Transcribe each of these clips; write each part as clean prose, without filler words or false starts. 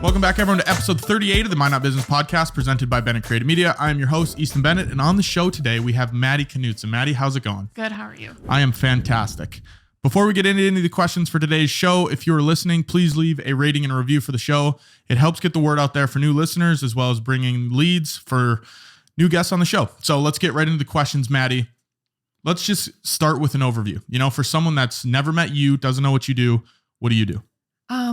Welcome back, everyone, to episode 38 of the Minot Business Podcast, presented by Bennett Creative Media. I am your host, Easton Bennett, and on the show today, we have Madeline Knutson. Maddie, how's it going? Good, how are you? I am fantastic. Before we get into any of the questions for today's show, if you are listening, please leave a rating and a review for the show. It helps get the word out there for new listeners, as well as bringing leads for new guests on the show. So let's get right into the questions, Maddie. Let's just start with an overview. You know, for someone that's never met you, doesn't know what you do, what do you do?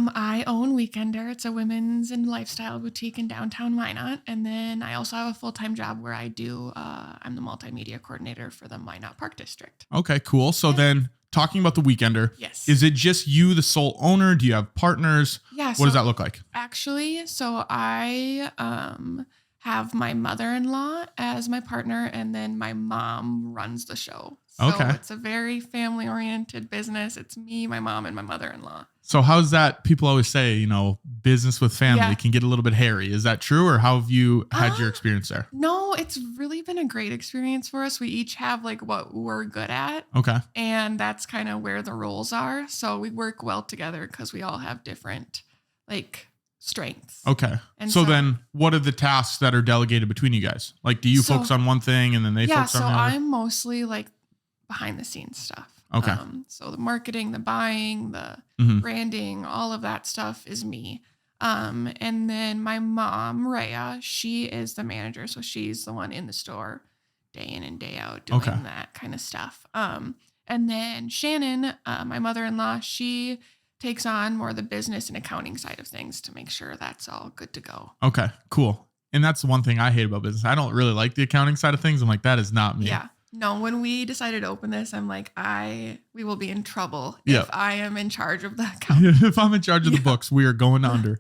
I own Weekender. It's a women's and lifestyle boutique in downtown Minot. And then I also have a full-time job where I'm the multimedia coordinator for the Minot Park District. Okay, cool. So then talking about the Weekender, yes. Is it just you, the sole owner? Do you have partners? Yeah. What does that look like? Actually, so I have my mother-in-law as my partner, and then my mom runs the show. So it's a very family-oriented business. It's me, my mom, and my mother-in-law. So how's that? People always say, you know, business with family can get a little bit hairy. Is that true, or how have you had your experience there? No, it's really been a great experience for us. We each have like what we're good at. Okay. And that's kind of where the roles are. So we work well together because we all have different like strengths. Okay. And so then what are the tasks that are delegated between you guys? Like, do you focus on one thing and then they focus on the other? Yeah, so I'm mostly like behind the scenes stuff. Okay. So the marketing, the buying, the branding, all of that stuff is me. And then my mom, Rhea, she is the manager. So she's the one in the store day in and day out doing that kind of stuff. And then Shannon, my mother-in-law, she takes on more of the business and accounting side of things to make sure that's all good to go. Okay, cool. And that's the one thing I hate about business. I don't really like the accounting side of things. I'm like, that is not me. Yeah. No, when we decided to open this, I'm like, we will be in trouble if I am in charge of the account. If I'm in charge of the books, we are going under.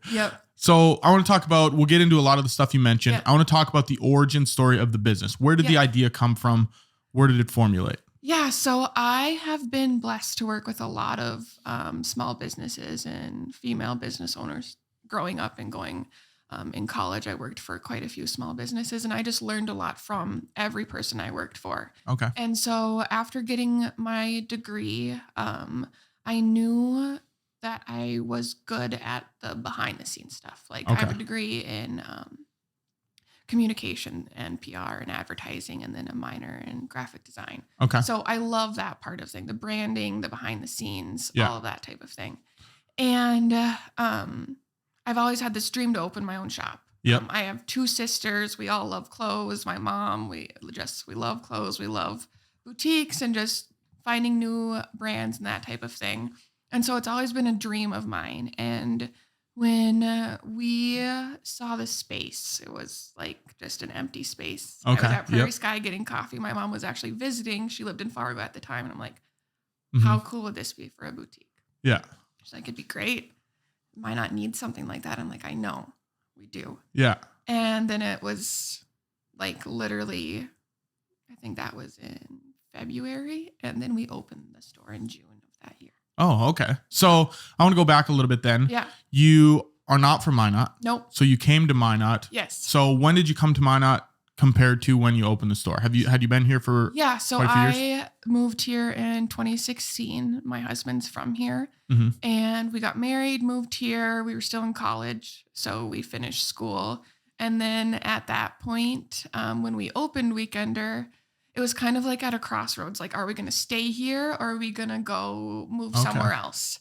So I want to talk about, we'll get into a lot of the stuff you mentioned. I want to talk about the origin story of the business. Where did the idea come from? Where did it formulate? Yeah, so I have been blessed to work with a lot of small businesses and female business owners growing up and going in college. I worked for quite a few small businesses, and I just learned a lot from every person I worked for. Okay. And so after getting my degree, I knew that I was good at the behind the scenes stuff. Like I have a degree in communication and PR and advertising, and then a minor in graphic design. Okay. So I love that part of thing, the branding, the behind the scenes, all of that type of thing. And I've always had this dream to open my own shop. I have two sisters. We all love clothes. My mom, we love clothes. We love boutiques and just finding new brands and that type of thing. And so it's always been a dream of mine. And when we saw the space, it was like just an empty space. I was at Prairie Sky getting coffee. My mom was actually visiting. She lived in Fargo at the time. And I'm like, how cool would this be for a boutique? Yeah. She's like, it'd be great. Might not need something like that. I'm like, I know we do. Yeah. And then it was like literally, I think that was in February. And then we opened the store in June of that year. Oh, okay. So I want to go back a little bit then. Yeah. You are not from Minot. Nope. So you came to Minot. Yes. So when did you come to Minot compared to when you opened the store? Had you been here for so I moved here in 2016. My husband's from here. And we got married, moved here. We were still in college, so we finished school. And then at that point, when we opened Weekender, it was kind of like at a crossroads. Like, are we going to stay here or are we going to go move somewhere else?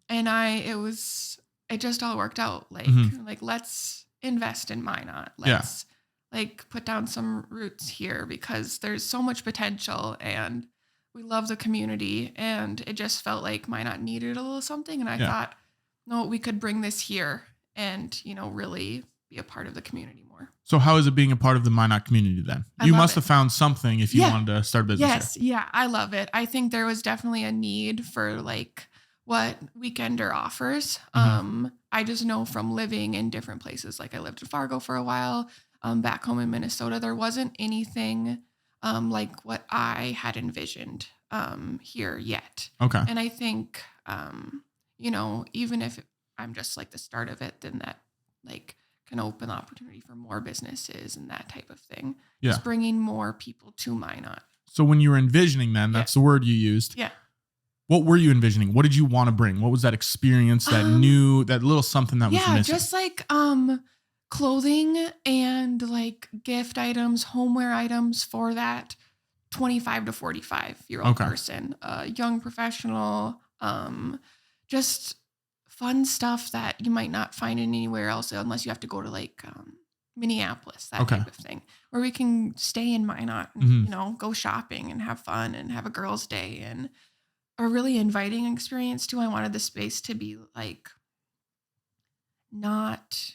And it just all worked out. Like, let's invest in Minot. Let's like put down some roots here because there's so much potential and we love the community. And it just felt like Minot needed a little something. And I thought, no, we could bring this here and, really be a part of the community more. So how is it being a part of the Minot community then? You must have found something if you wanted to start a business here. Yeah, I love it. I think there was definitely a need for like what Weekender offers. I just know from living in different places, like I lived in Fargo for a while, back home in Minnesota, there wasn't anything like what I had envisioned here yet. Okay. And I think, even if I'm just like the start of it, then that like can open the opportunity for more businesses and that type of thing. Yeah. Just bringing more people to Minot. So when you were envisioning then, that's the word you used. Yeah. what were you envisioning? What did you want to bring? What was that experience, that little something that was missing? Just like clothing and like gift items, homeware items for that 25 to 45-year-old person, young professional, just fun stuff that you might not find anywhere else unless you have to go to like Minneapolis, that type of thing, where we can stay in Minot and, go shopping and have fun and have a girls' day and a really inviting experience too. I wanted the space to be like not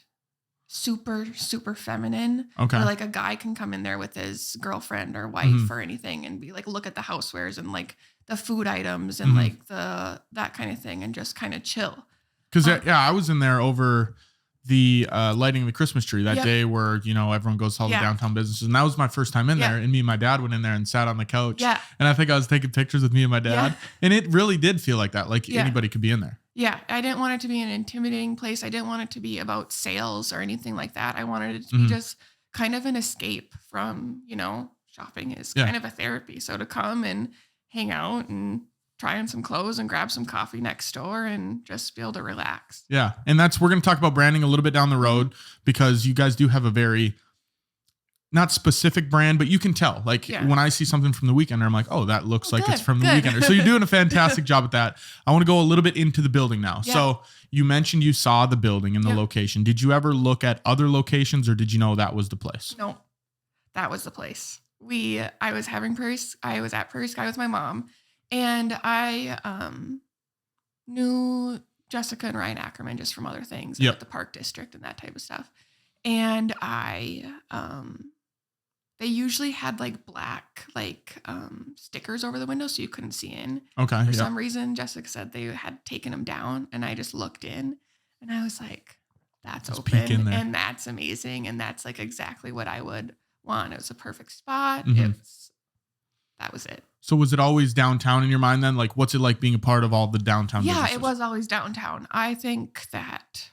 super, super feminine. Okay. Or like a guy can come in there with his girlfriend or wife or anything and be like, look at the housewares and like the food items and like that kind of thing and just kind of chill. Because I was in there over the lighting of the Christmas tree that day where, everyone goes to all the downtown businesses. And that was my first time in there. And me and my dad went in there and sat on the couch. Yeah. And I think I was taking pictures with me and my dad. Yeah. And it really did feel like that. Like anybody could be in there. Yeah. I didn't want it to be an intimidating place. I didn't want it to be about sales or anything like that. I wanted it to be just kind of an escape from, shopping is kind of a therapy. So to come and hang out and try on some clothes and grab some coffee next door and just be able to relax. Yeah. And we're going to talk about branding a little bit down the road because you guys do have a very not specific brand, but you can tell like when I see something from the Weekender, I'm like, oh, that looks like it's from the Weekender. So you're doing a fantastic job at that. I want to go a little bit into the building now. Yeah. So you mentioned you saw the building and the location. Did you ever look at other locations or did you know that was the place? No, that was the place. I was at Prairie Sky with my mom. And I knew Jessica and Ryan Ackerman just from other things, like the Park District and that type of stuff. And they usually had like black stickers over the window so you couldn't see in. Okay. For some reason, Jessica said they had taken them down, and I just looked in, and I was like, "That's open, and that's amazing, and that's like exactly what I would want." It was a perfect spot. That was it. So was it always downtown in your mind then? Like, what's it like being a part of all the downtown businesses? It was always downtown. I think that's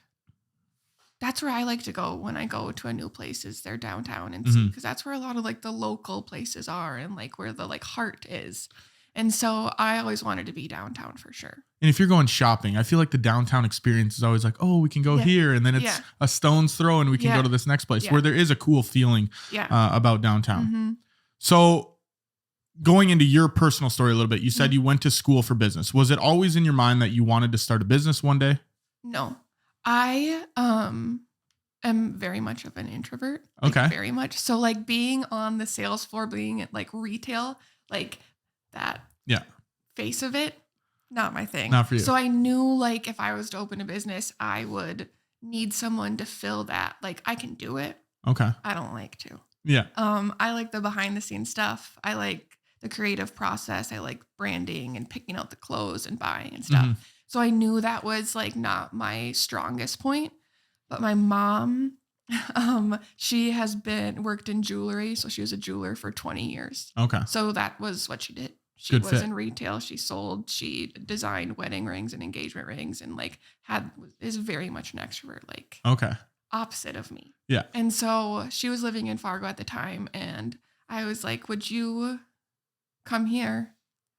where I like to go when I go to a new place is their downtown and see, because that's where a lot of like the local places are and like where the like heart is. And so I always wanted to be downtown for sure. And if you're going shopping, I feel like the downtown experience is always like, oh, we can go here. And then it's a stone's throw and we can go to this next place where there is a cool feeling about downtown. So going into your personal story a little bit, you said you went to school for business. Was it always in your mind that you wanted to start a business one day? No, I am very much of an introvert. Like, very much. So like being on the sales floor, being at like retail, like that face of it, not my thing. Not for you. So I knew like if I was to open a business, I would need someone to fill that. Like I can do it. Okay. I don't like to. Yeah. I like the behind the scenes stuff. I like the creative process. I like branding and picking out the clothes and buying and stuff. So I knew that was like not my strongest point, but my mom, she has worked in jewelry. So she was a jeweler for 20 years. Okay. So that was what she did. She was in retail. She designed wedding rings and engagement rings and like is very much an extrovert, like opposite of me. Yeah. And so she was living in Fargo at the time. And I was like, would you come here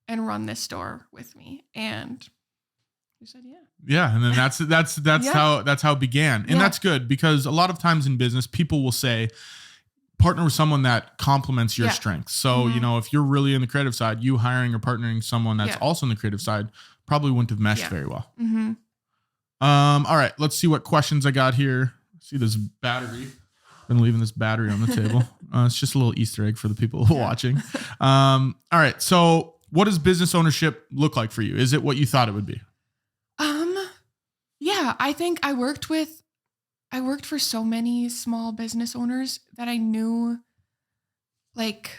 and run this store with me? And you said, yeah. Yeah. And then that's how it began. And that's good because a lot of times in business, people will say, partner with someone that complements your strengths. So, if you're really in the creative side, you hiring or partnering someone that's also in the creative side probably wouldn't have meshed very well. All right, let's see what questions I got here. See this battery. Been leaving this battery on the table. It's just a little Easter egg for the people watching. All right. So what does business ownership look like for you? Is it what you thought it would be? Yeah, I think I worked for so many small business owners that I knew like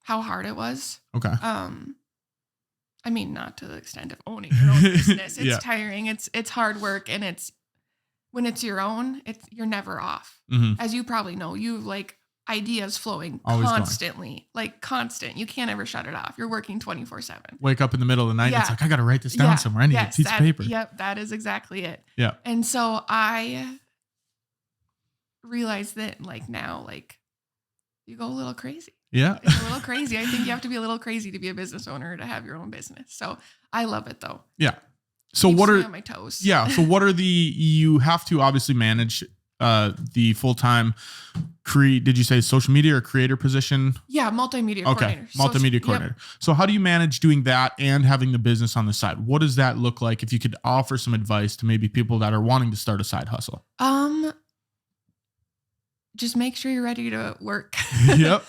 how hard it was. Okay. I mean, not to the extent of owning your own business. It's tiring. It's hard work. And when it's your own, you're never off. As you probably know, you have like ideas flowing constantly, like constant. You can't ever shut it off. You're working 24/7. Wake up in the middle of the night. And it's like, I got to write this down somewhere. I need a piece of paper. Yep. That is exactly it. Yeah. And so I realized that like now, like you go a little crazy. Yeah. It's a little crazy. I think you have to be a little crazy to be a business owner to have your own business. So I love it though. Yeah. So Keeps what me are on my toes? Yeah. So what are you have to obviously manage the full-time did you say social media or creator position? Yeah, multimedia coordinator. Multimedia coordinator. Yep. So how do you manage doing that and having the business on the side? What does that look like if you could offer some advice to maybe people that are wanting to start a side hustle? Just make sure you're ready to work. Yep.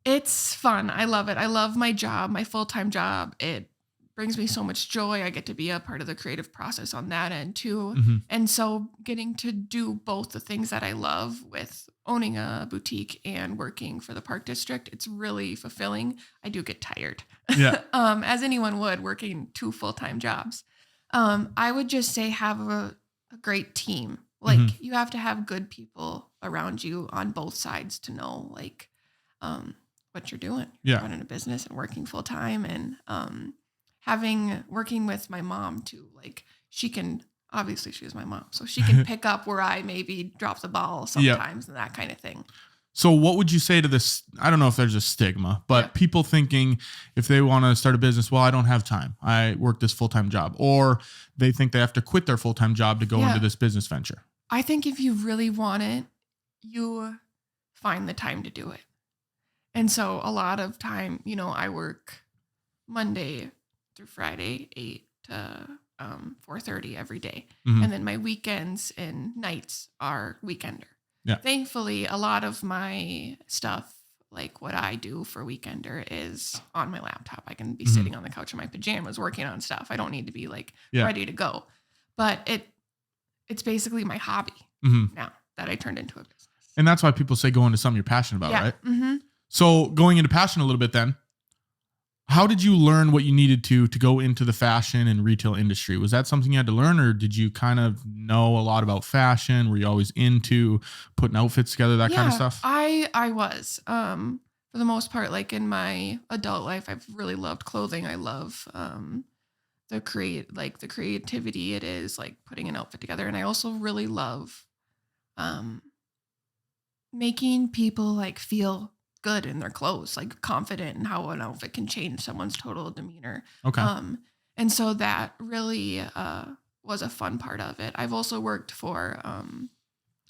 It's fun. I love it. I love my job, my full-time job. It brings me so much joy. I get to be a part of the creative process on that end too. Mm-hmm. And so getting to do both the things that I love with owning a boutique and working for the park district, it's really fulfilling. I do get tired. Yeah. As anyone would, working 2 full-time jobs. I would just say have a great team. Like mm-hmm. you have to have good people around you on both sides to know like what you're doing. You're running a business and working full time, and working with my mom too. Like she can, obviously she was my mom, so she can pick up where I maybe drop the ball sometimes and that kind of thing. So what would you say to this? I don't know if there's a stigma, but people thinking if they want to start a business, well, I don't have time. I work this full-time job, or they think they have to quit their full-time job to go into this business venture. I think if you really want it, you find the time to do it. And so a lot of time, I work Monday through Friday, 8 to 4:30 every day. Mm-hmm. And then my weekends and nights are weekender. Yeah. Thankfully, a lot of my stuff, like what I do for weekender, is on my laptop. I can be mm-hmm. sitting on the couch in my pajamas working on stuff. I don't need to be ready to go. But it's basically my hobby mm-hmm. now that I turned into a business. And that's why people say go into something you're passionate about, right? Mm-hmm. So going into passion a little bit then, how did you learn what you needed to go into the fashion and retail industry? Was that something you had to learn, or did you kind of know a lot about fashion? Were you always into putting outfits together, that kind of stuff? I was. For the most part, like in my adult life, I've really loved clothing. I love the creativity it is, like putting an outfit together. And I also really love making people like feel good in their clothes, like confident in how an outfit can change someone's total demeanor. Okay. And so that really was a fun part of it. I've also worked for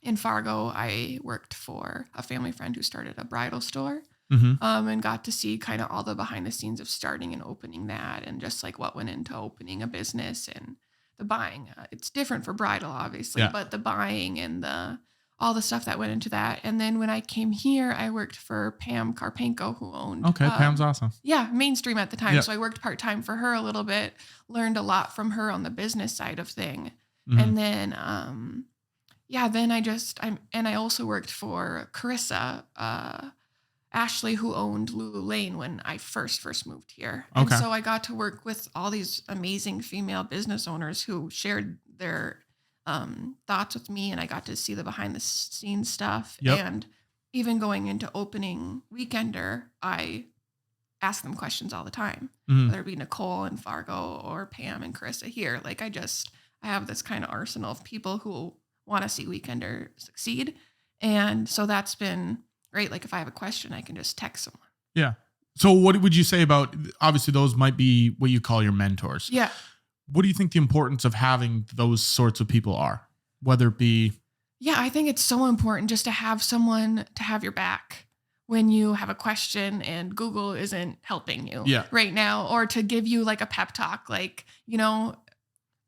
in Fargo, I worked for a family friend who started a bridal store. Mm-hmm. And got to see kind of all the behind the scenes of starting and opening that, and just like what went into opening a business and the buying. It's different for bridal, obviously, but the buying and all the stuff that went into that. And then when I came here, I worked for Pam Karpenko, who owned. Okay, Pam's awesome. Yeah, Mainstream at the time. Yeah. So I worked part-time for her a little bit, learned a lot from her on the business side of thing. Mm-hmm. And then, I also worked for Carissa, Ashley, who owned Lululemon when I first moved here. And so I got to work with all these amazing female business owners who shared their thoughts with me, and I got to see the behind the scenes stuff. Yep. And even going into opening weekender, I ask them questions all the time, mm-hmm. whether it be Nicole and Fargo or Pam and Carissa here. Like I have this kind of arsenal of people who want to see weekender succeed. And so that's been great. Like if I have a question, I can just text someone. Yeah. So what would you say about, obviously those might be what you call your mentors. Yeah. What do you think the importance of having those sorts of people are? Whether it be. Yeah, I think it's so important just to have someone to have your back when you have a question and Google isn't helping you right now, or to give you like a pep talk, like,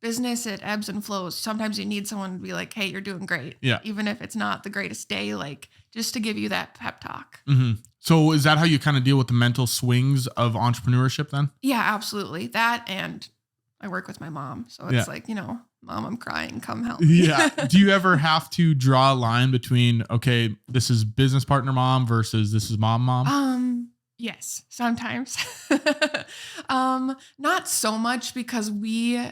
business, it ebbs and flows. Sometimes you need someone to be like, hey, you're doing great. Yeah. Even if it's not the greatest day, like just to give you that pep talk. Mm-hmm. So is that how you kind of deal with the mental swings of entrepreneurship then? Yeah, absolutely. That, and I work with my mom. So it's like, Mom, I'm crying. Come help me. Yeah. Do you ever have to draw a line between, okay, this is business partner mom versus this is mom? Yes, sometimes. Not so much, because we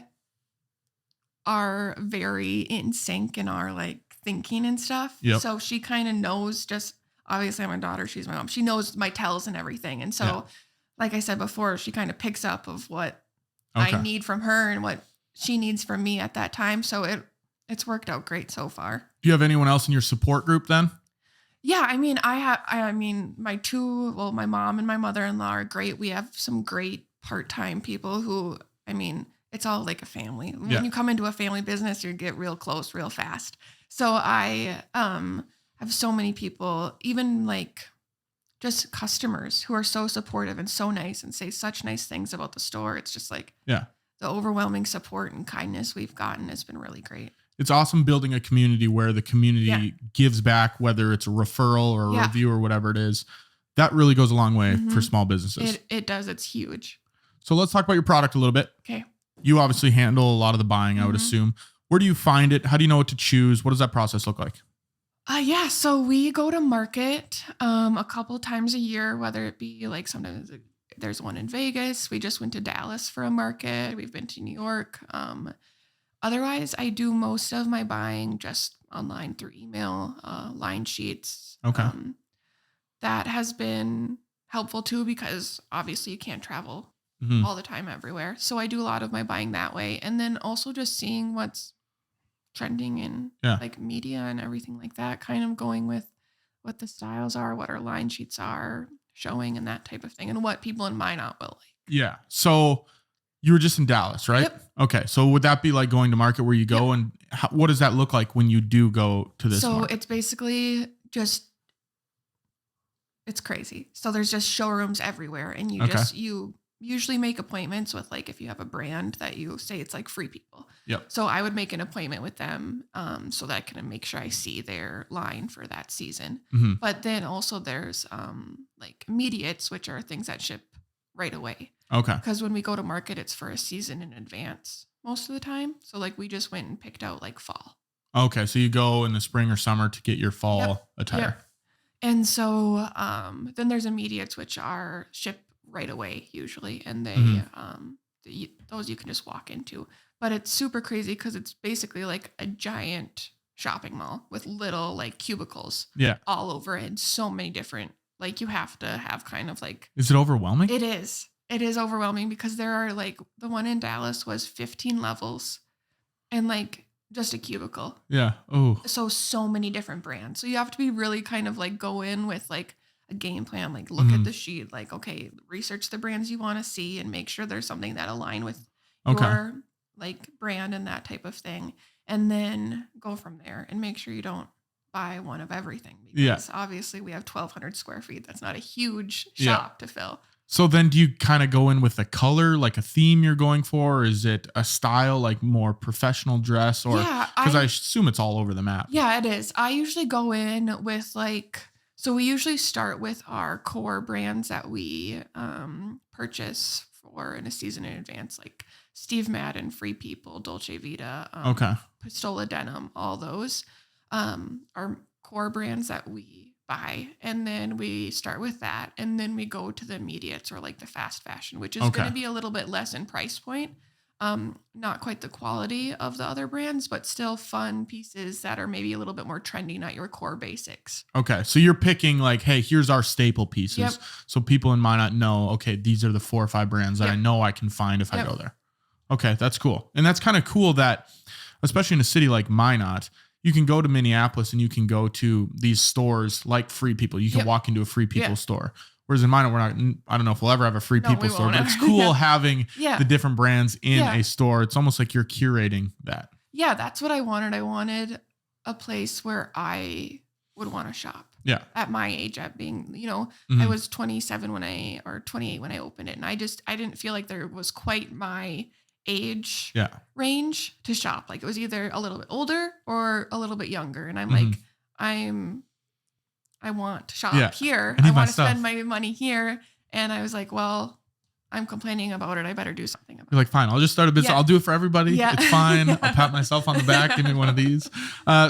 are very in sync in our like thinking and stuff. Yep. So she kind of knows, just obviously I'm my daughter, she's my mom. She knows my tells and everything. And so, like I said before, she kind of picks up of what I need from her and what she needs from me at that time. So it's worked out great so far. Do you have anyone else in your support group then? Yeah, I mean, my mom and my mother-in-law are great. We have some great part-time people who, I mean, it's all like a family. When you come into a family business, you get real close real fast. So I have so many people, even like just customers who are so supportive and so nice and say such nice things about the store. It's just like the overwhelming support and kindness we've gotten has been really great. It's awesome building a community where the community gives back, whether it's a referral or a review or whatever it is. That really goes a long way for small businesses. It does. It's huge. So let's talk about your product a little bit. Okay. You obviously handle a lot of the buying, I would assume. Where do you find it? How do you know what to choose? What does that process look like? So we go to market a couple times a year, whether it be like sometimes there's one in Vegas. We just went to Dallas for a market. We've been to New York. Otherwise, I do most of my buying just online through email, line sheets. Okay. That has been helpful too, because obviously you can't travel all the time everywhere. So I do a lot of my buying that way. And then also just seeing what's trending in like media and everything like that, kind of going with what the styles are, what our line sheets are showing and that type of thing, and what people in Minot will like. Yeah. So you were just in Dallas, right? Yep. Okay. So would that be like going to market where you go and what does that look like when you do go to this market? It's basically it's crazy. So there's just showrooms everywhere, and you usually make appointments with, like, if you have a brand that you say it's like Free People. Yep. So I would make an appointment with them so that I can make sure I see their line for that season. But then also there's like immediates, which are things that ship right away. Okay. Because when we go to market, it's for a season in advance most of the time. So like we just went and picked out like fall. Okay. So you go in the spring or summer to get your fall attire. Yep. And so then there's immediates, which are shipped right away usually. And those you can just walk into. But it's super crazy because it's basically like a giant shopping mall with little like cubicles all over it. And so many different, like you have to have kind of like. Is it overwhelming? It is. It is overwhelming because there are like the one in Dallas was 15 levels and like just a cubicle. Yeah. Oh. So many different brands. So you have to be really kind of like go in with like a game plan, like look at the sheet, like, okay, research the brands you want to see and make sure there's something that align with your like brand and that type of thing. And then go from there and make sure you don't buy one of everything because obviously we have 1,200 square feet. That's not a huge shop to fill. So then do you kind of go in with a color, like a theme you're going for? Or is it a style, like more professional dress? Or because I assume it's all over the map. Yeah, it is. I usually go in with like, so we usually start with our core brands that we purchase for in a season in advance, like Steve Madden, Free People, Dolce Vita, Pistola Denim, all those are core brands that we buy. And then we start with that. And then we go to the immediates or like the fast fashion, which is going to be a little bit less in price point. Not quite the quality of the other brands, but still fun pieces that are maybe a little bit more trendy, not your core basics. Okay. So you're picking like, hey, here's our staple pieces. Yep. So people in Minot know, okay, these are the 4 or 5 brands that I know I can find if I go there. Okay. That's cool. And that's kind of cool that, especially in a city like Minot, you can go to Minneapolis and you can go to these stores like Free People. You can walk into a Free People store. Whereas in Minot, I don't know if we'll ever have a Free People store, but it's cool having the different brands in a store. It's almost like you're curating that. Yeah, that's what I wanted. I wanted a place where I would want to shop. Yeah. At my age, at being, I was 27 or 28 when I opened it. And I didn't feel like there was quite my age range to shop. Like it was either a little bit older or a little bit younger. And I'm like, I want to shop here. I want to spend my money here. And I was like, well, I'm complaining about it. I better do something about it. You're like, fine, I'll just start a business. I'll do it for everybody. Yeah. It's fine. I'll pat myself on the back. Give me one of these.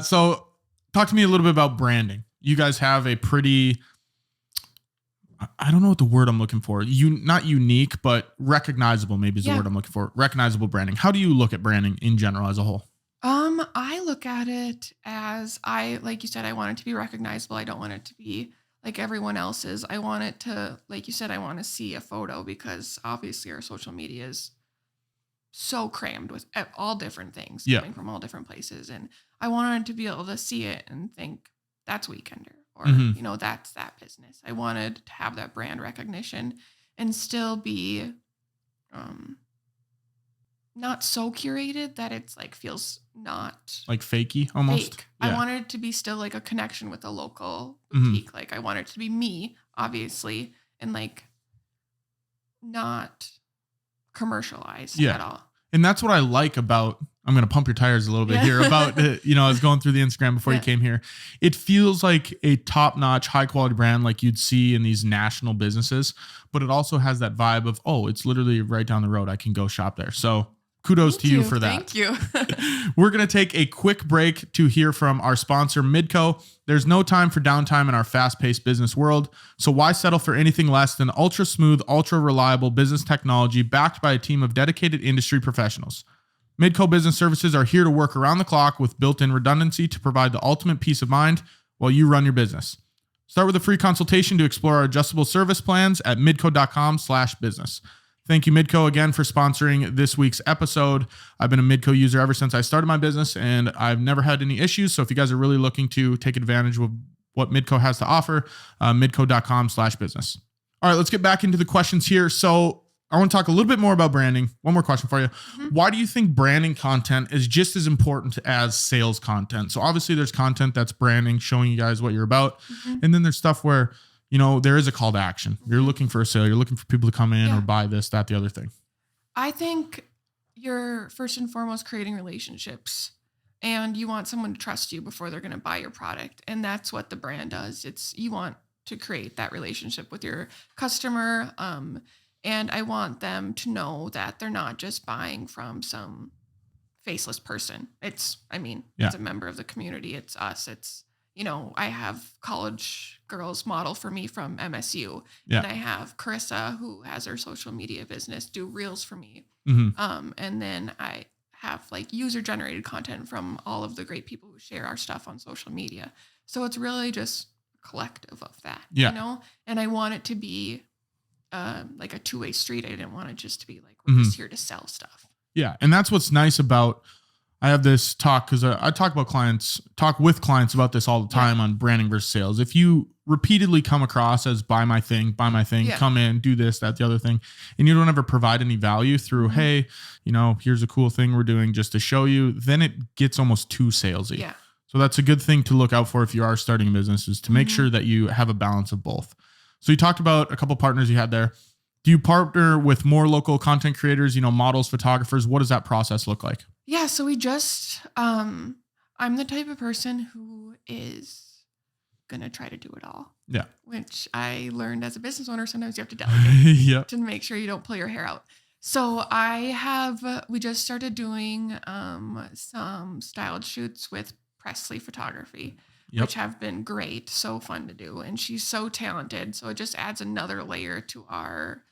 So talk to me a little bit about branding. You guys have a pretty, I don't know what the word I'm looking for. Not unique, but recognizable maybe is the word I'm looking for. Recognizable branding. How do you look at branding in general as a whole? I look at it as like you said, I want it to be recognizable. I don't want it to be like everyone else's. I want it to, like you said, I want to see a photo because obviously our social media is so crammed with all different things coming from all different places. And I wanted to be able to see it and think that's Weekender or, that's that business. I wanted to have that brand recognition and still be not so curated that it's like feels not like fakey almost. Fake. Yeah. I wanted it to be still like a connection with a local boutique. Like I wanted it to be me, obviously, and like not commercialized at all. And that's what I like about, I'm going to pump your tires a little bit here about, I was going through the Instagram before you came here. It feels like a top-notch, high-quality brand like you'd see in these national businesses, but it also has that vibe of, it's literally right down the road. I can go shop there. So kudos to you for that. Thank you. We're going to take a quick break to hear from our sponsor, Midco. There's no time for downtime in our fast-paced business world, so why settle for anything less than ultra-smooth, ultra-reliable business technology backed by a team of dedicated industry professionals? Midco Business Services are here to work around the clock with built-in redundancy to provide the ultimate peace of mind while you run your business. Start with a free consultation to explore our adjustable service plans at midco.com/business. Thank you, Midco, again for sponsoring this week's episode. I've been a Midco user ever since I started my business, and I've never had any issues. So if you guys are really looking to take advantage of what Midco has to offer, midco.com/business. All right, let's get back into the questions here. So I want to talk a little bit more about branding. One more question for you. Why do you think branding content is just as important as sales content? So obviously there's content that's branding, showing you guys what you're about. And then there's stuff where there is a call to action. You're looking for a sale. You're looking for people to come in or buy this, that, the other thing. I think you're first and foremost creating relationships, and you want someone to trust you before they're going to buy your product. And that's what the brand does. You want to create that relationship with your customer. And I want them to know that they're not just buying from some faceless person. It's a member of the community. It's us. It's, I have college girls model for me from MSU. Yeah. And I have Carissa, who has her social media business, do reels for me. And then I have like user generated content from all of the great people who share our stuff on social media. So it's really just a collective of that, and I want it to be like a two-way street. I didn't want it just to be like, we're just here to sell stuff. Yeah. And that's what's nice about, I have this talk because I talk with clients about this all the time on branding versus sales. If you repeatedly come across as buy my thing, come in, do this, that, the other thing, and you don't ever provide any value through, hey, here's a cool thing we're doing just to show you, then it gets almost too salesy. Yeah. So that's a good thing to look out for if you are starting a business, is to make sure that you have a balance of both. So you talked about a couple partners you had there. Do you partner with more local content creators, models, photographers? What does that process look like? Yeah. So we just, I'm the type of person who is going to try to do it all. Yeah. Which I learned as a business owner, sometimes you have to delegate to make sure you don't pull your hair out. So we just started doing some styled shoots with Presley Photography. Which have been great, so fun to do. And she's so talented. So it just adds another layer to our,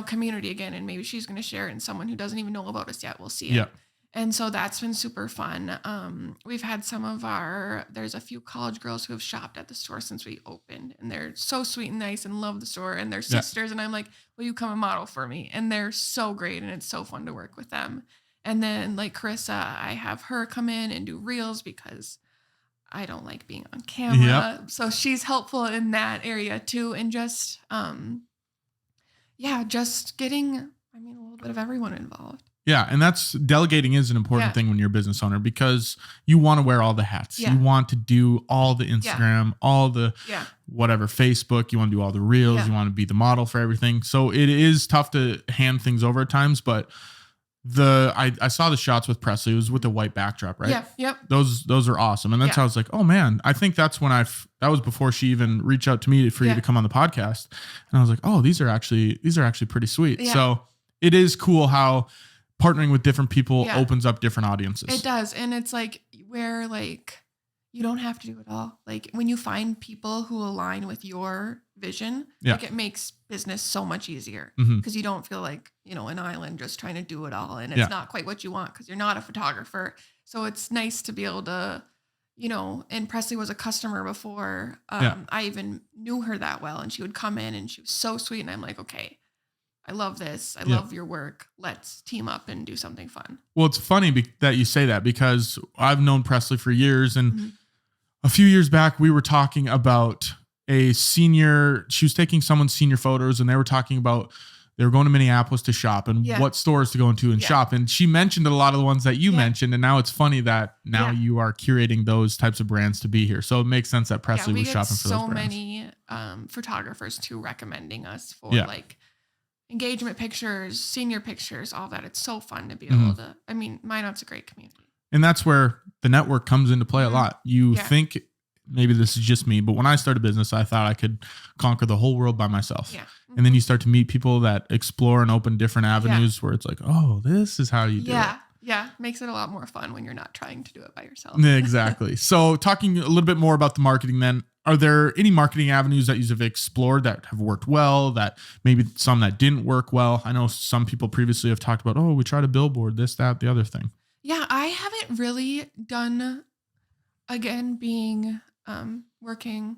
community again. And maybe she's going to share it, and someone who doesn't even know about us yet will see it. Yeah. And so that's been super fun. We've had there's a few college girls who have shopped at the store since we opened, and they're so sweet and nice and love the store, and they're sisters. And I'm like, will you come and model for me? And they're so great. And it's so fun to work with them. And then like Carissa, I have her come in and do reels because I don't like being on camera. Yep. So she's helpful in that area too. And just, just getting, a little bit of everyone involved. Yeah. And delegating is an important thing when you're a business owner, because you want to wear all the hats. Yeah. You want to do all the Instagram, all the whatever, Facebook, you want to do all the reels. You want to be the model for everything. So it is tough to hand things over at times, but I saw the shots with Presley. It was with the white backdrop, right? Yeah. Yep. Those are awesome. And that's how I was like, oh man, I think that's when that was before she even reached out to me for you to come on the podcast. And I was like, oh, these are actually pretty sweet. Yeah. So it is cool how partnering with different people opens up different audiences. It does. And it's like where like you don't have to do it all. Like when you find people who align with your vision, like it makes business so much easier, because you don't feel like, an island just trying to do it all. And it's not quite what you want because you're not a photographer. So it's nice to be able to, and Presley was a customer before I even knew her that well, and she would come in and she was so sweet. And I'm like, okay, I love this. I love your work. Let's team up and do something fun. Well, it's funny that you say that, because I've known Presley for years, and a few years back, we were talking about she was taking someone's senior photos, and they were talking about they were going to Minneapolis to shop and what stores to go into and shop. And she mentioned a lot of the ones that you mentioned. And now it's funny that now you are curating those types of brands to be here. So it makes sense that Presley was shopping for those brands. We get so many photographers too recommending us for like engagement pictures, senior pictures, all that. It's so fun to be able to, Minot's a great community. And that's where the network comes into play a lot. You think, maybe this is just me, but when I started business, I thought I could conquer the whole world by myself. Yeah. And then you start to meet people that explore and open different avenues where it's like, oh, this is how you do it. Yeah. Makes it a lot more fun when you're not trying to do it by yourself. Exactly. So talking a little bit more about the marketing then, are there any marketing avenues that you have explored that have worked well, that maybe some that didn't work well? I know some people previously have talked about, oh, we tried a billboard, this, that, the other thing. Yeah, I haven't really done, again, being working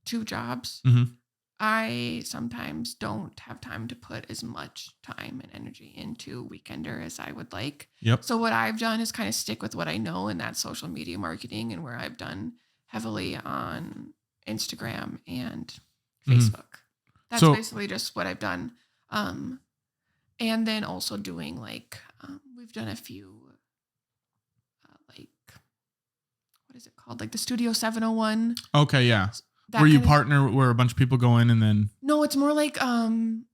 2 jobs. I sometimes don't have time to put as much time and energy into Weekender as I would like. So what I've done is kind of stick with what I know, and that's social media marketing, and where I've done heavily on Instagram and Facebook. That's basically just what I've done. And then also doing like, we've done a few, what is it called? Like the Studio 701. Okay, yeah. Where you partner, where a bunch of people go in and then... No, it's more like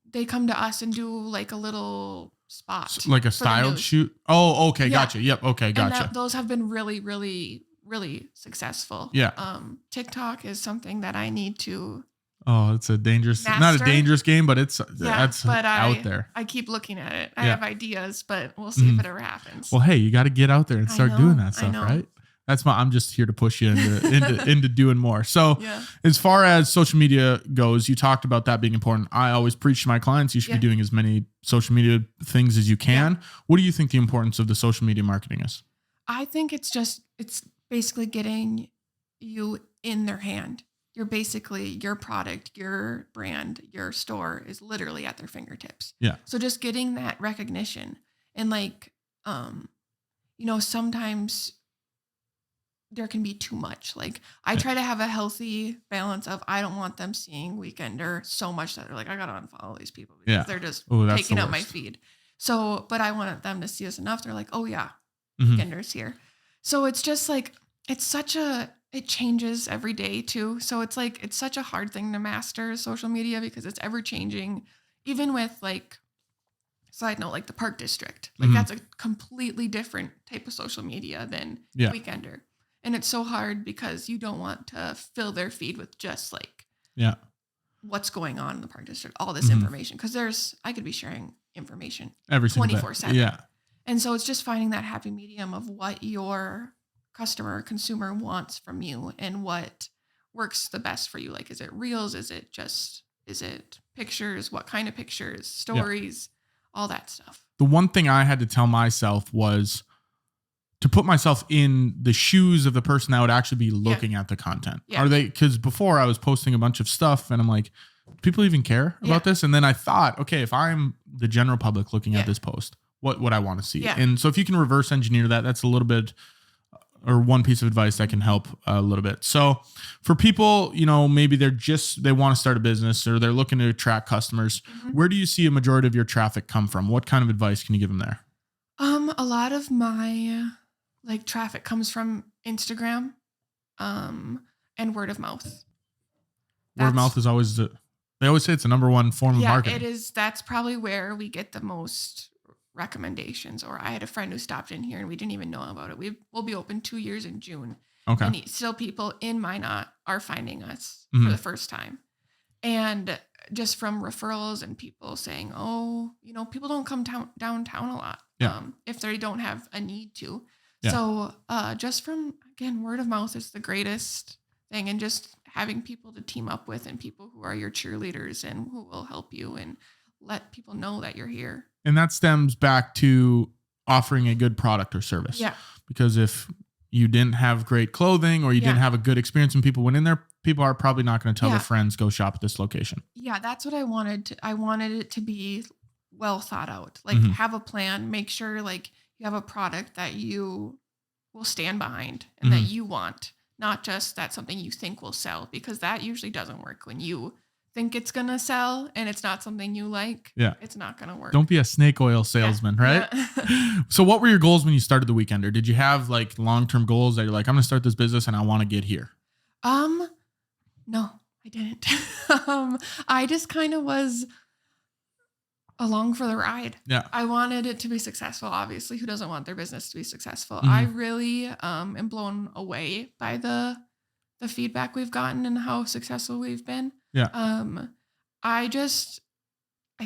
they come to us and do like a little spot. Like a styled shoot? Oh, okay, gotcha. Yep, okay, gotcha. And those have been really, really, really successful. Yeah. TikTok is something that I need to... Oh, it's a dangerous... master. Not a dangerous game, but that's out there. I keep looking at it. I have ideas, but we'll see if it ever happens. Well, hey, you got to get out there and start doing that stuff, right? I'm just here to push you into doing more. So as far as social media goes, you talked about that being important. I always preach to my clients, you should be doing as many social media things as you can. What do you think the importance of the social media marketing is? I think it's basically getting you in their hand. You're basically, your product, your brand, your store is literally at their fingertips. Yeah. So just getting that recognition, and like, sometimes there can be too much. Like I try to have a healthy balance of, I don't want them seeing Weekender so much that they're like, I got to unfollow these people because they're just taking up my feed. So, but I wanted them to see us enough. They're like, oh yeah, Weekender's here. So it's just like, it changes every day too. So it's like, it's such a hard thing to master social media because it's ever changing. Even with like, side note, like the Park District, like that's a completely different type of social media than Weekender. And it's so hard because you don't want to fill their feed with just like what's going on in the Park District, all this information. Because I could be sharing information every 24/7. Yeah. And so it's just finding that happy medium of what your consumer wants from you and what works the best for you. Like, is it reels? Is it pictures? What kind of pictures? Stories? All that stuff. The one thing I had to tell myself was to put myself in the shoes of the person that would actually be looking at the content. Because before I was posting a bunch of stuff and I'm like, do people even care about this? And then I thought, okay, if I'm the general public looking at this post, what would I want to see? Yeah. And so if you can reverse engineer that, that's a little bit, or one piece of advice that can help a little bit. So for people, maybe they want to start a business or they're looking to attract customers. Where do you see a majority of your traffic come from? What kind of advice can you give them there? A lot of my traffic comes from Instagram, and word of mouth. Word of mouth is always they always say it's the number one form of marketing. Yeah, it is. That's probably where we get the most recommendations. Or I had a friend who stopped in here and we didn't even know about it. We'll be open 2 years in June. Okay. And still people in Minot are finding us for the first time. And just from referrals and people saying, people don't come downtown a lot if they don't have a need to. Yeah. So just from, again, word of mouth is the greatest thing. And just having people to team up with and people who are your cheerleaders and who will help you and let people know that you're here. And that stems back to offering a good product or service. Yeah. Because if you didn't have great clothing or you didn't have a good experience when people went in there, people are probably not going to tell their friends, go shop at this location. Yeah, that's what I wanted. I wanted it to be well thought out. Like have a plan, make sure you have a product that you will stand behind and that you want, not just that's something you think will sell, because that usually doesn't work. When you think it's going to sell and it's not something you like, it's not going to work. Don't be a snake oil salesman, right? Yeah. So what were your goals when you started the Weekender? Did you have like long-term goals that you're like, I'm going to start this business and I want to get here? No, I didn't. I just kind of was along for the ride. Yeah. I wanted it to be successful. Obviously, who doesn't want their business to be successful? I really am blown away by the feedback we've gotten and how successful we've been. Yeah. I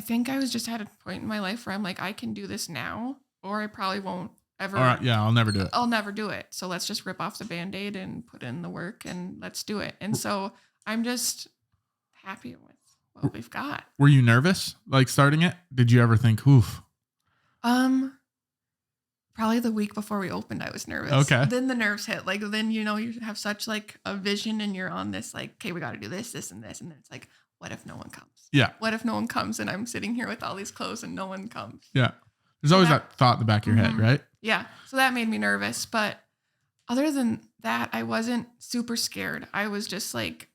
think I was just at a point in my life where I'm like, I can do this now, or I probably won't ever. All right, yeah, I'll never do it. I'll never do it. So let's just rip off the Band-Aid and put in the work and let's do it. And so I'm just happy with what we've got. Were you nervous like starting it? Did you ever think, oof? Probably the week before we opened, I was nervous. Okay. Then the nerves hit. Like, then, you have such like a vision and you're on this, like, okay, we got to do this, this, and this. And then it's like, what if no one comes? Yeah. What if no one comes and I'm sitting here with all these clothes and no one comes? Yeah. There's always that thought in the back of your head, right? Yeah. So that made me nervous. But other than that, I wasn't super scared. I was just like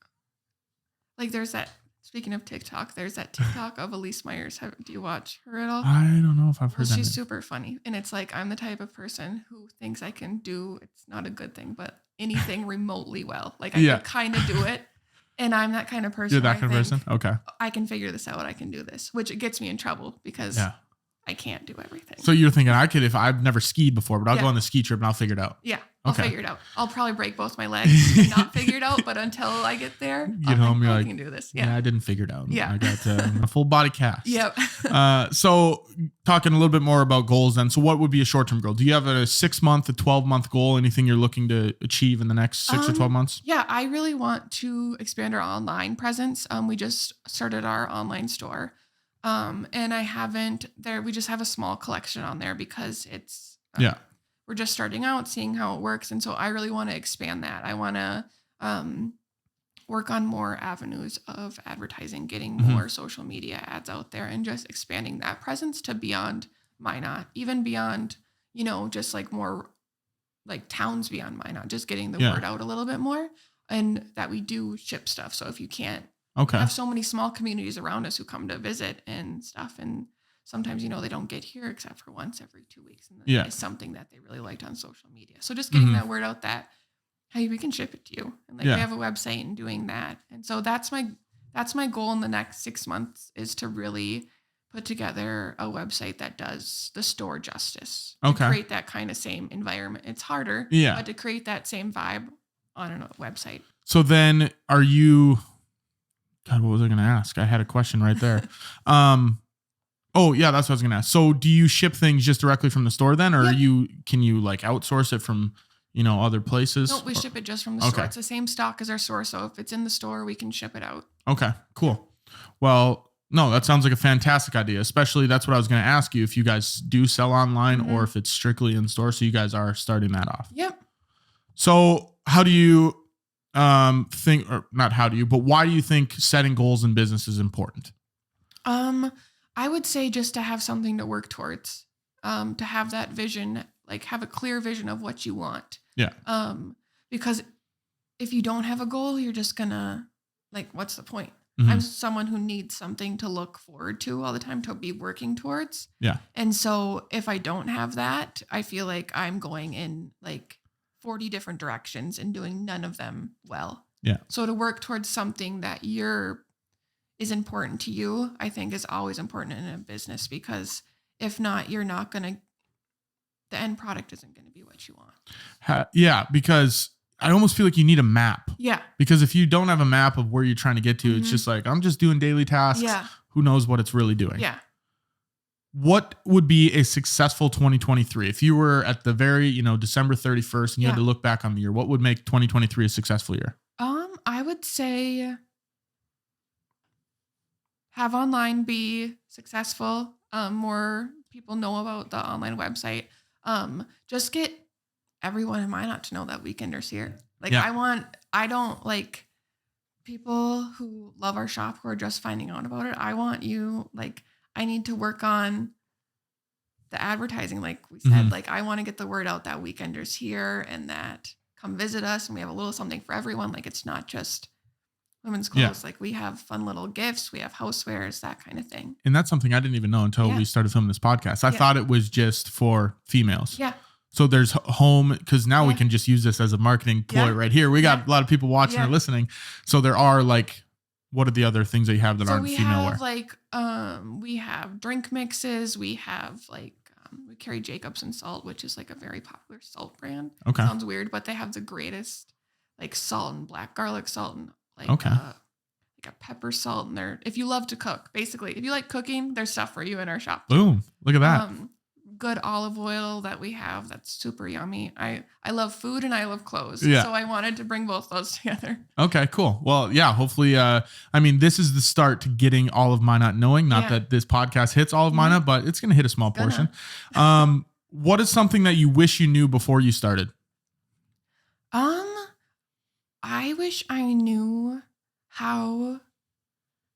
there's that, speaking of TikTok, there's that TikTok of Elise Myers. Do you watch her at all? I don't know if I've heard that. She's super funny. And it's like, I'm the type of person who thinks I can do, it's not a good thing, but anything remotely well. Like I can kind of do it. And I'm that kind of person. You're that kind of person? Okay. I can figure this out. I can do this, which it gets me in trouble because I can't do everything. So you're thinking I could, if I've never skied before, but I'll go on the ski trip and I'll figure it out. Yeah. I'll figure it out. I'll probably break both my legs and not figure it out. But until I get there, get home, you're I like, can do this. Yeah, I didn't figure it out. Yeah. I got a full body cast. Yep. So talking a little bit more about goals then. So what would be a short-term goal? Do you have a 6-month, a 12-month goal? Anything you're looking to achieve in the next 6 or 12 months? Yeah, I really want to expand our online presence. We just started our online store. And we just have a small collection on there because it's, we're just starting out, seeing how it works. And so I really want to expand that. I want to, work on more avenues of advertising, getting more social media ads out there and just expanding that presence to beyond Minot, even beyond, just like more like towns beyond Minot, just getting the word out a little bit more, and that we do ship stuff. So if you can't, we have so many small communities around us who come to visit and stuff. And sometimes, they don't get here except for once every 2 weeks. And it's something that they really liked on social media. So just getting that word out that, hey, we can ship it to you. And we have a website and doing that. And so that's my goal in the next 6 months, is to really put together a website that does the store justice. To create that kind of same environment. It's harder, but to create that same vibe on a website. So then are you... God, what was I going to ask? I had a question right there. Oh yeah, that's what I was going to ask. So do you ship things just directly from the store then? Or can you like outsource it from, other places? No, we ship it just from the store. It's the same stock as our store. So if it's in the store, we can ship it out. Okay, cool. Well, no, that sounds like a fantastic idea. Especially that's what I was going to ask you, if you guys do sell online or if it's strictly in store. So you guys are starting that off. Yep. So how do you, think, or not how do you, but why do you think setting goals in business is important? I would say just to have something to work towards, to have that vision, like have a clear vision of what you want. Yeah. Because if you don't have a goal, you're just gonna, like, what's the point? I'm someone who needs something to look forward to all the time, to be working towards. Yeah. And so if I don't have that, I feel like I'm going in like 40 different directions and doing none of them well. Yeah. So to work towards something that is important to you, I think is always important in a business, because if not, the end product isn't going to be what you want. Yeah. Because I almost feel like you need a map. Yeah. Because if you don't have a map of where you're trying to get to, it's just like, I'm just doing daily tasks. Yeah. Who knows what it's really doing? Yeah. What would be a successful 2023? If you were at the very, December 31st and you had to look back on the year, what would make 2023 a successful year? I would say have online be successful. More people know about the online website. Just get everyone in Minot to know that Weekender's here. Like I don't like people who love our shop who are just finding out about it. I want you, like, I need to work on the advertising. Like we said, like I want to get the word out that Weekender's here and that come visit us, and we have a little something for everyone. Like, it's not just women's clothes. Like, we have fun little gifts, we have housewares, that kind of thing. And that's something I didn't even know until we started filming this podcast. I thought it was just for females. Yeah. So there's home, because now we can just use this as a marketing ploy right here. We got a lot of people watching or listening. So there are like, what are the other things that you have that aren't female wear? Like, we have drink mixes. We have like, we carry Jacobs and Salt, which is like a very popular salt brand. Okay. Sounds weird, but they have the greatest like salt and black garlic salt and like, like a pepper salt. And if you love to cook, basically, if you like cooking, there's stuff for you in our shop. Boom. Look at that. Good olive oil that we have that's super yummy. I love food and I love clothes. Yeah. So I wanted to bring both those together. Okay, cool. Well, yeah, hopefully, I mean, this is the start to getting all of Minot knowing, not that this podcast hits all of Minot, but it's going to hit a small portion. What is something that you wish you knew before you started? I wish I knew how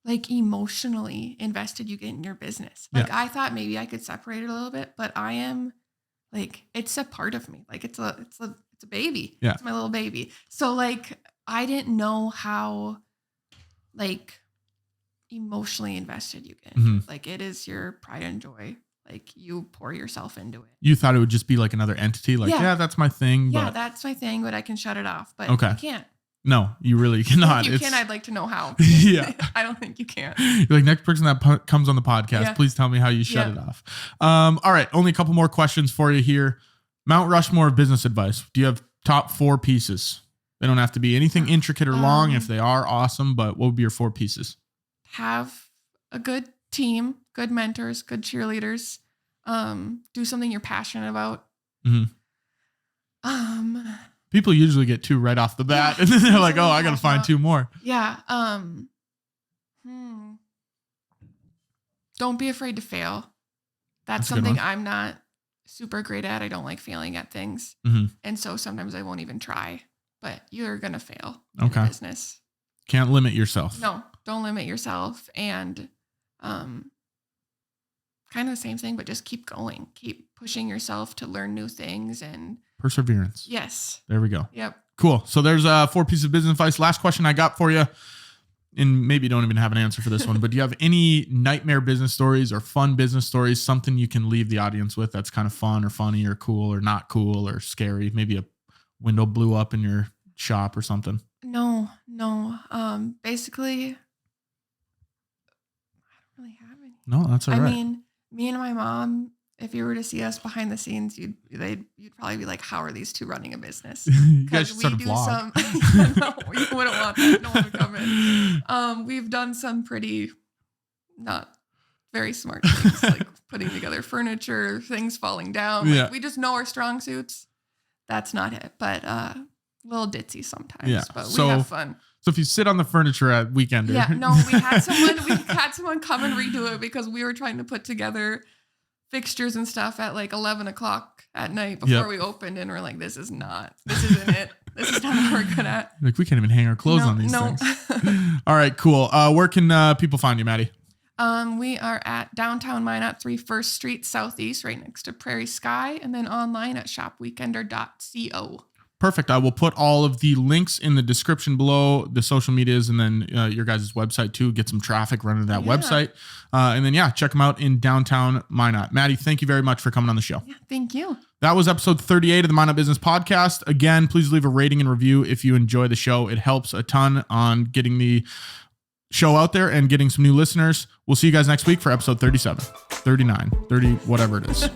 like emotionally invested you get in your business. Like I thought maybe I could separate it a little bit, but I am like, it's a part of me. Like it's a baby. Yeah. It's my little baby. So like, I didn't know how like emotionally invested you get. Like it is your pride and joy. Like you pour yourself into it. You thought it would just be like another entity. Like, that's my thing. Yeah, that's my thing, but I can shut it off. But you can't. No, you really cannot. If you can, I'd like to know how. Yeah. I don't think you can. You're like, next person that comes on the podcast, please tell me how you shut it off. All right. Only a couple more questions for you here. Mount Rushmore of business advice. Do you have top 4 pieces? They don't have to be anything intricate or long. If they are, awesome. But what would be your 4 pieces? Have a good team, good mentors, good cheerleaders. Do something you're passionate about. People usually get 2 right off the bat, and then they're like, "Oh, I got to find 2 more." Yeah. Don't be afraid to fail. That's something I'm not super great at. I don't like failing at things, and so sometimes I won't even try. But you're gonna fail in business. Can't limit yourself. No, don't limit yourself, and kind of the same thing, but just keep going. Keep pushing yourself to learn new things and perseverance. Yes. There we go. Yep. Cool. So there's 4 pieces of business advice. Last question I got for you, and maybe you don't even have an answer for this one, but do you have any nightmare business stories or fun business stories, something you can leave the audience with that's kind of fun or funny or cool or not cool or scary? Maybe a window blew up in your shop or something. No. Basically, I don't really have any. No, that's all right. I mean, me and my mom, if you were to see us behind the scenes, you'd probably be like, how are these 2 running a business? You guys should start a vlog. No, you wouldn't want that. No one would come in. We've done some pretty not very smart things, like putting together furniture, things falling down. Like, we just know our strong suits. That's not it. But a little ditzy sometimes. Yeah. But we have fun. So if you sit on the furniture at Weekender. Yeah, no, we had someone come and redo it because we were trying to put together fixtures and stuff at like 11 o'clock at night before we opened, and we're like, this isn't it. This is not what we're good at. Like, we can't even hang our clothes on these things. All right, cool. Where can people find you, Maddie? We are at downtown Minot, 3 First Street Southeast, right next to Prairie Sky, and then online at shopweekender.co. Perfect. I will put all of the links in the description below, the social medias, and then your guys' website too. Get some traffic running to that website. And then, check them out in downtown Minot. Maddie, thank you very much for coming on the show. Yeah, thank you. That was episode 38 of the Minot Business Podcast. Again, please leave a rating and review if you enjoy the show. It helps a ton on getting the show out there and getting some new listeners. We'll see you guys next week for episode 37, 39, 30, whatever it is.